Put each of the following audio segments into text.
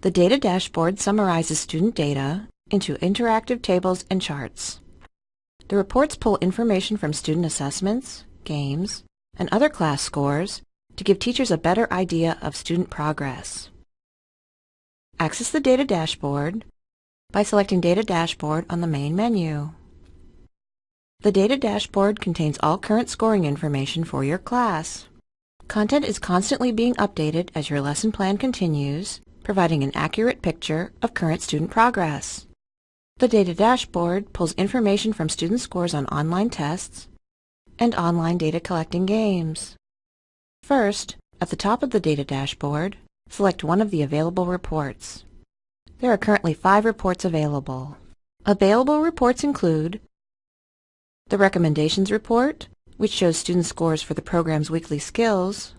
The data dashboard summarizes student data into interactive tables and charts. The reports pull information from student assessments, games, and other class scores to give teachers a better idea of student progress. Access the data dashboard by selecting Data Dashboard on the main menu. The data dashboard contains all current scoring information for your class. Content is constantly being updated as your lesson plan continues, providing an accurate picture of current student progress. The data dashboard pulls information from student scores on online tests and online data collecting games. First, at the top of the data dashboard, select one of the available reports. There are currently 5 reports available. Available reports include the Recommendations Report, which shows student scores for the program's weekly skills,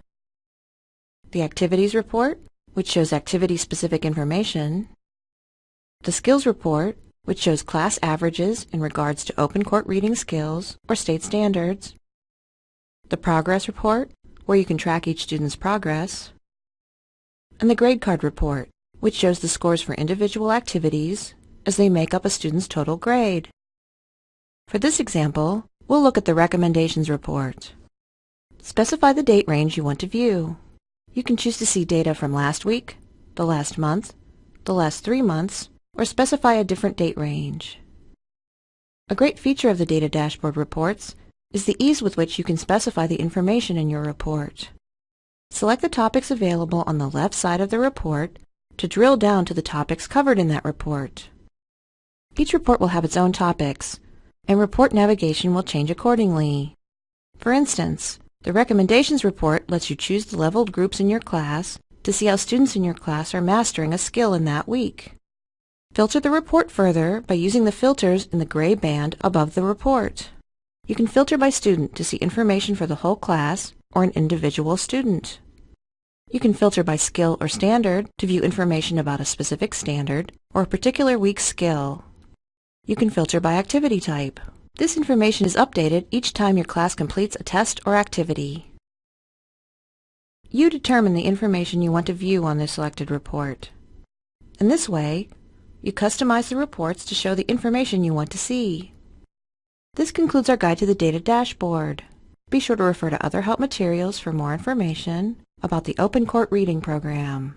the Activities Report, which shows activity-specific information, the Skills Report, which shows class averages in regards to open court reading skills or state standards, the Progress Report, where you can track each student's progress, and the Grade Card Report, which shows the scores for individual activities as they make up a student's total grade. For this example, we'll look at the Recommendations Report. Specify the date range you want to view. You can choose to see data from last week, the last month, the last 3 months, or specify a different date range. A great feature of the data dashboard reports is the ease with which you can specify the information in your report. Select the topics available on the left side of the report to drill down to the topics covered in that report. Each report will have its own topics, and report navigation will change accordingly. For instance, the Recommendations Report lets you choose the leveled groups in your class to see how students in your class are mastering a skill in that week. Filter the report further by using the filters in the gray band above the report. You can filter by student to see information for the whole class or an individual student. You can filter by skill or standard to view information about a specific standard or a particular week's skill. You can filter by activity type. This information is updated each time your class completes a test or activity. You determine the information you want to view on the selected report. In this way, you customize the reports to show the information you want to see. This concludes our guide to the data dashboard. Be sure to refer to other help materials for more information about the Open Court Reading Program.